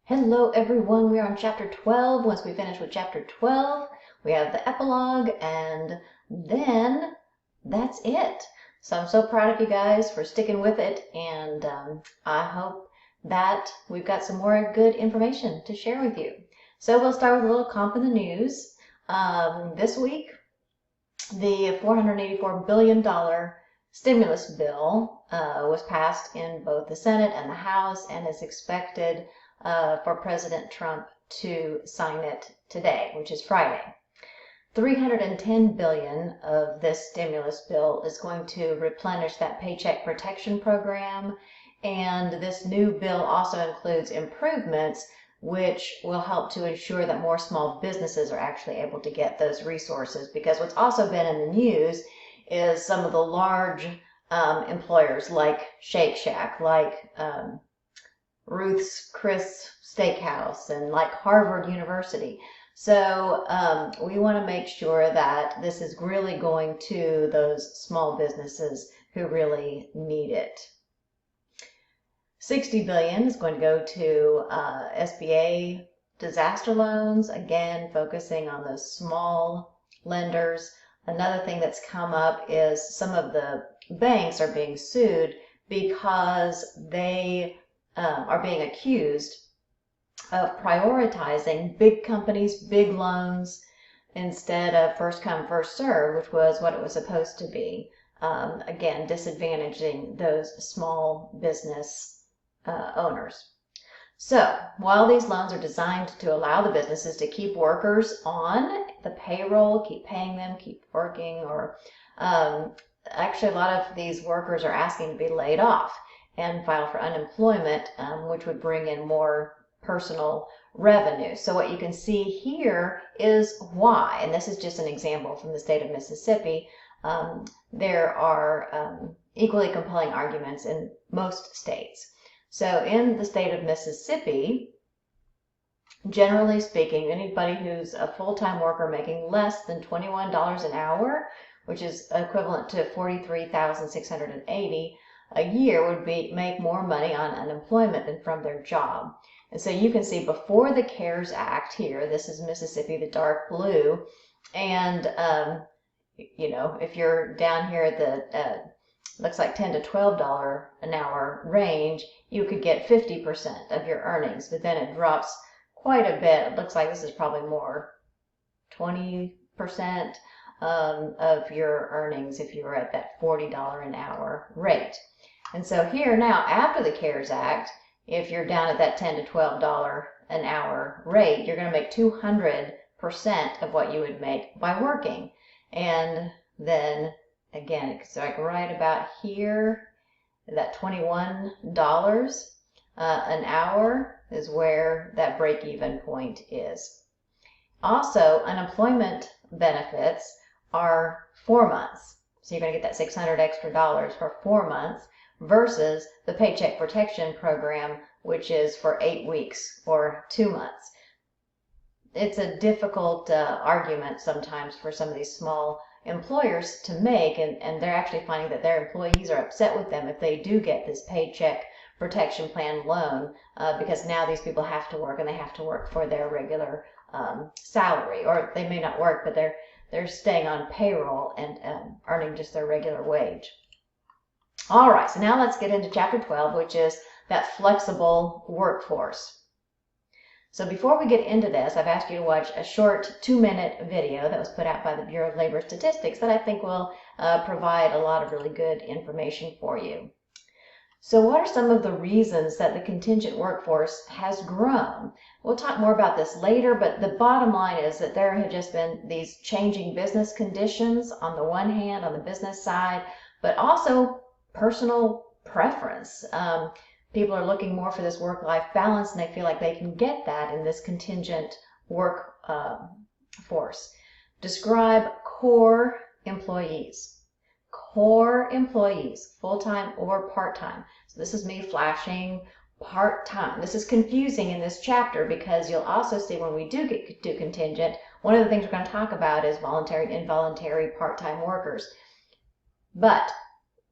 Hello everyone, we're on chapter 12. Once we finish with chapter 12, we have the epilogue, and then that's it. So I'm so proud of you guys for sticking with it, and I hope that we've got some more good information to share with you. So we'll start with a little comp in the news. This week, the $484 billion stimulus bill was passed in both the Senate and the House and is expected for President Trump to sign it today, which is Friday. $310 billion of this stimulus bill is going to replenish that Paycheck Protection Program, and this new bill also includes improvements which will help to ensure that more small businesses are actually able to get those resources. Because what's also been in the news is some of the large employers like Shake Shack, like Ruth's Chris Steakhouse, and like Harvard University. So we want to make sure that this is really going to those small businesses who really need it. $60 billion is going to go to SBA disaster loans, again focusing on those small lenders. Another thing that's come up is some of the banks are being sued because they are being accused of prioritizing big companies, big loans, instead of first come, first serve, which was what it was supposed to be. Again, disadvantaging those small business owners. So while these loans are designed to allow the businesses to keep workers on the payroll, keep paying them, keep working, or actually a lot of these workers are asking to be laid off and file for unemployment, which would bring in more personal revenue. So what you can see here is why, and this is just an example from the state of Mississippi. There are equally compelling arguments in most states. So in the state of Mississippi, generally speaking, anybody who's a full-time worker making less than $21 an hour, which is equivalent to $43,680 a year, would make more money on unemployment than from their job. And so you can see before the CARES Act here, this is Mississippi, the dark blue, and you know, if you're down here at the looks like $10 to $12 an hour range, you could get 50% of your earnings, but then it drops quite a bit. It looks like this is probably more 20% of your earnings if you were at that $40 an hour rate. And so here now, after the CARES Act, if you're down at that $10 to $12 an hour rate, you're going to make 200% of what you would make by working. And then again, it's like right about here, that $21 an hour is where that break-even point is. Also, unemployment benefits are 4 months. So you're going to get that $600 extra for 4 months versus the Paycheck Protection Program, which is for 8 weeks or 2 months. It's a difficult argument sometimes for some of these small employers to make, and they're actually finding that their employees are upset with them if they do get this Paycheck Protection Plan loan, because now these people have to work, and they have to work for their regular salary, or they may not work, but they're staying on payroll and earning just their regular wage. All right, so now let's get into chapter 12, which is that flexible workforce. So before we get into this, I've asked you to watch a short 2-minute video that was put out by the Bureau of Labor Statistics that I think will provide a lot of really good information for you. So what are some of the reasons that the contingent workforce has grown? We'll talk more about this later, but the bottom line is that there have just been these changing business conditions on the one hand, on the business side, but also personal preference. People are looking more for this work-life balance, and they feel like they can get that in this contingent workforce. Describe core employees. Core employees, full-time or part-time. So this is me flashing part-time. This is confusing in this chapter because you'll also see when we do get to contingent, one of the things we're going to talk about is voluntary and involuntary part-time workers. But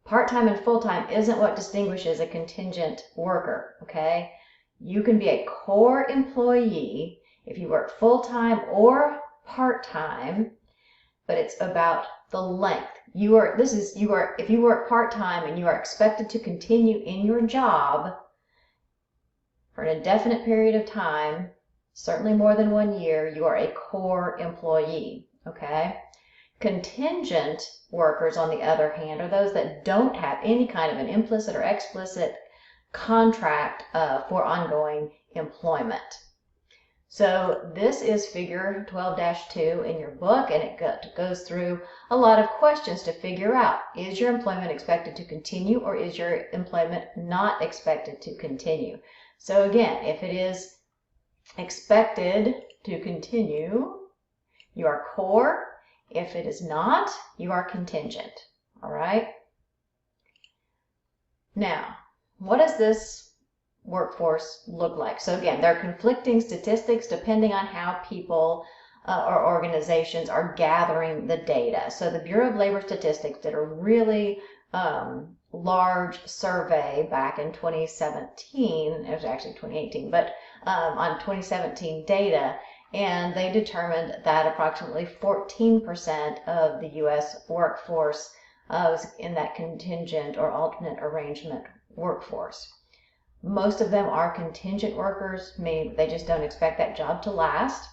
part-time and full-time isn't what distinguishes a contingent worker, okay? You can be a core employee if you work full-time or part-time, but it's about the length. If you work part-time and you are expected to continue in your job for an indefinite period of time, certainly more than 1 year, you are a core employee, okay? Contingent workers, on the other hand, are those that don't have any kind of an implicit or explicit contract for ongoing employment. So this is figure 12-2 in your book, and it goes through a lot of questions to figure out, is your employment expected to continue or is your employment not expected to continue? So again, if it is expected to continue, you are core. If it is not, you are contingent. All right? Now, what does this workforce look like? So again, there are conflicting statistics depending on how people or organizations are gathering the data. So the Bureau of Labor Statistics did a really large survey back in 2017. It was actually 2018, but on 2017 data, and they determined that approximately 14% of the U.S. workforce was in that contingent or alternate arrangement workforce. Most of them are contingent workers, meaning they just don't expect that job to last.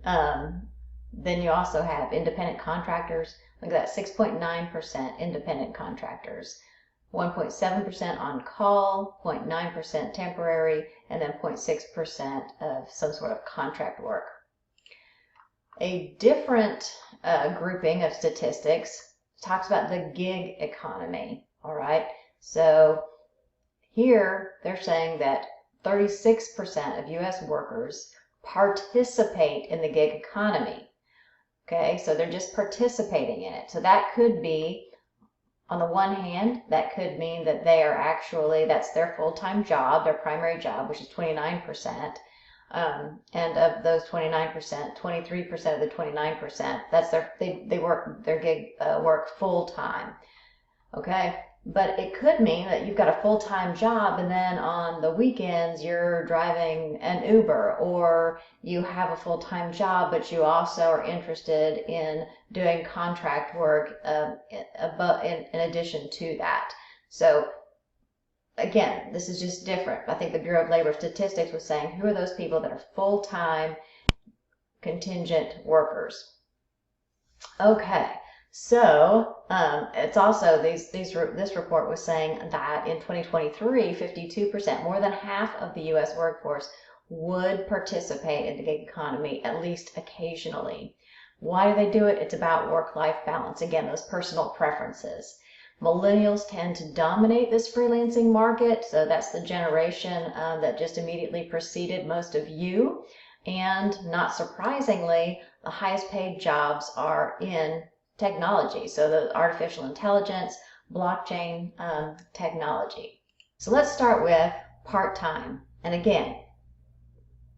Then you also have independent contractors. Look at that, 6.9% independent contractors, 1.7% on call, 0.9% temporary, and then 0.6% of some sort of contract work. A different grouping of statistics talks about the gig economy, all right? So here, they're saying that 36% of U.S. workers participate in the gig economy. Okay, so they're just participating in it. So that could be, on the one hand, that could mean that they are actually, that's their full-time job, their primary job, which is 29%. And of those 29%, 23% of the 29%, that's they work their gig work full-time. Okay, but it could mean that you've got a full-time job and then on the weekends you're driving an Uber, or you have a full-time job but you also are interested in doing contract work in addition to that. So again, this is just different. I think the Bureau of Labor Statistics was saying, who are those people that are full-time contingent workers? Okay. So it's also this report was saying that in 2023, 52%, more than half of the U.S. workforce would participate in the gig economy at least occasionally. Why do they do it? It's about work-life balance. Again, those personal preferences. Millennials tend to dominate this freelancing market, so that's the generation that just immediately preceded most of you. And not surprisingly, the highest paid jobs are in technology, so the artificial intelligence, blockchain technology. So let's start with part-time. And again,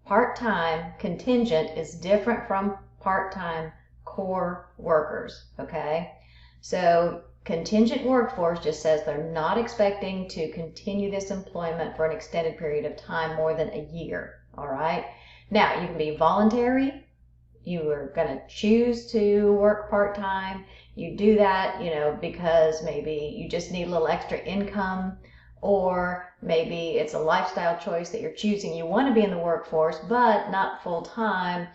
part-time contingent is different from part-time core workers, okay? So contingent workforce just says they're not expecting to continue this employment for an extended period of time, more than a year, all right? Now, you can be voluntary. You are going to choose to work part-time. You do that, because maybe you just need a little extra income, or maybe it's a lifestyle choice that you're choosing. You want to be in the workforce, but not full-time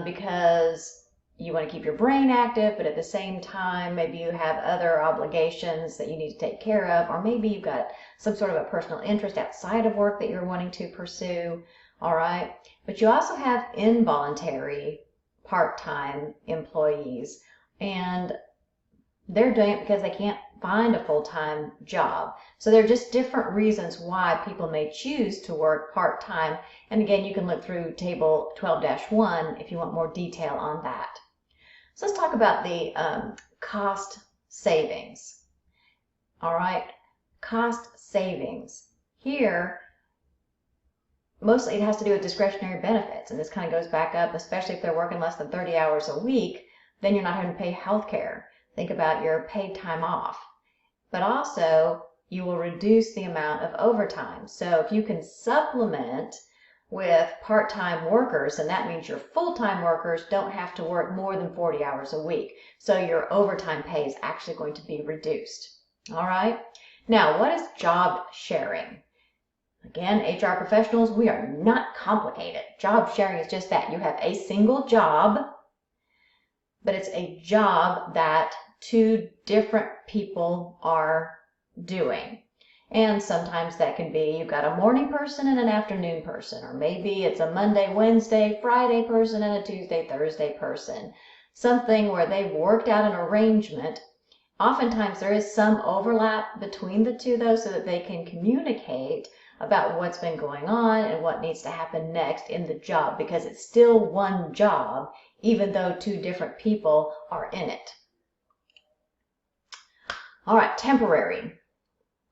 because you want to keep your brain active, but at the same time, maybe you have other obligations that you need to take care of, or maybe you've got some sort of a personal interest outside of work that you're wanting to pursue, all right? But you also have involuntary part-time employees, and they're doing it because they can't find a full-time job. So there are just different reasons why people may choose to work part-time. And again, you can look through table 12-1 if you want more detail on that. So let's talk about the cost savings. All right, cost savings. Here, mostly it has to do with discretionary benefits, and this kind of goes back up, especially if they're working less than 30 hours a week, then you're not having to pay health care. Think about your paid time off. But also, you will reduce the amount of overtime. So if you can supplement with part-time workers, and that means your full-time workers don't have to work more than 40 hours a week. So your overtime pay is actually going to be reduced. All right. Now, what is job sharing? Again, HR professionals, we are not complicated. Job sharing is just that. You have a single job, but it's a job that two different people are doing. And sometimes that can be you've got a morning person and an afternoon person, or maybe it's a Monday, Wednesday, Friday person and a Tuesday, Thursday person. Something where they've worked out an arrangement. Oftentimes there is some overlap between the two though, so that they can communicate about what's been going on and what needs to happen next in the job, because it's still one job, even though two different people are in it. All right, temporary.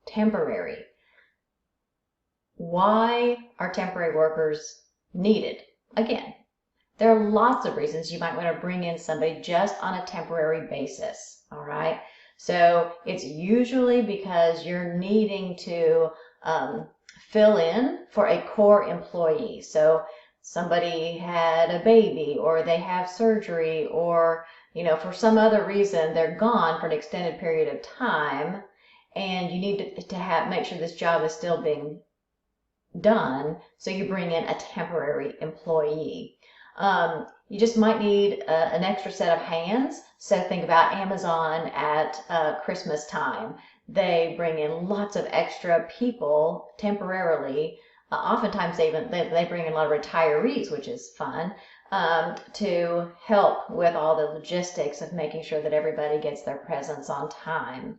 Temporary. Why are temporary workers needed? Again, there are lots of reasons you might want to bring in somebody just on a temporary basis. All right. So it's usually because you're needing to fill in for a core employee. So somebody had a baby, or they have surgery, or for some other reason they're gone for an extended period of time, and you need to make sure this job is still being done. So you bring in a temporary employee. You just might need an extra set of hands. So think about Amazon at Christmas time. They bring in lots of extra people temporarily. Oftentimes they bring in a lot of retirees, which is fun, to help with all the logistics of making sure that everybody gets their presents on time.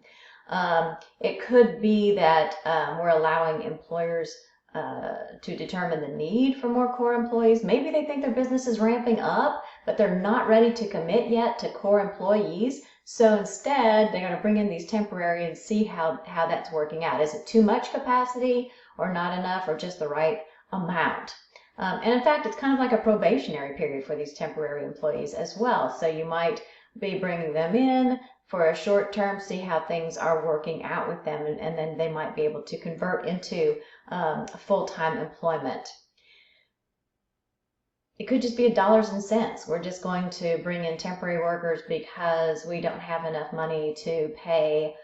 It could be that we're allowing employers to determine the need for more core employees. Maybe they think their business is ramping up, but they're not ready to commit yet to core employees. So instead, they're going to bring in these temporary and see how that's working out. Is it too much capacity, or not enough, or just the right amount? And in fact, it's kind of like a probationary period for these temporary employees as well. So you might be bringing them in for a short term, see how things are working out with them, and then they might be able to convert into full-time employment. It could just be dollars and cents. We're just going to bring in temporary workers because we don't have enough money to pay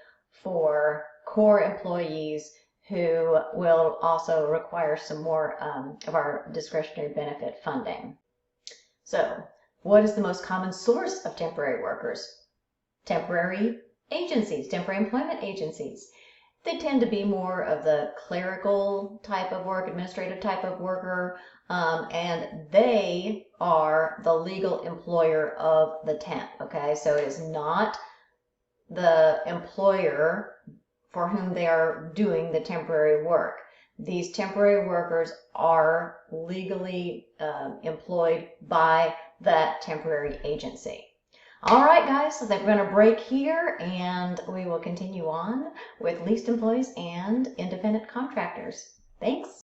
for core employees who will also require some more of our discretionary benefit funding. So, what is the most common source of temporary workers? Temporary agencies, temporary employment agencies. They tend to be more of the clerical type of work, administrative type of worker, and they are the legal employer of the temp, okay? So it is not the employer for whom they are doing the temporary work. These temporary workers are legally employed by that temporary agency. All right, guys, so I think we're going to break here, and we will continue on with leased employees and independent contractors. Thanks.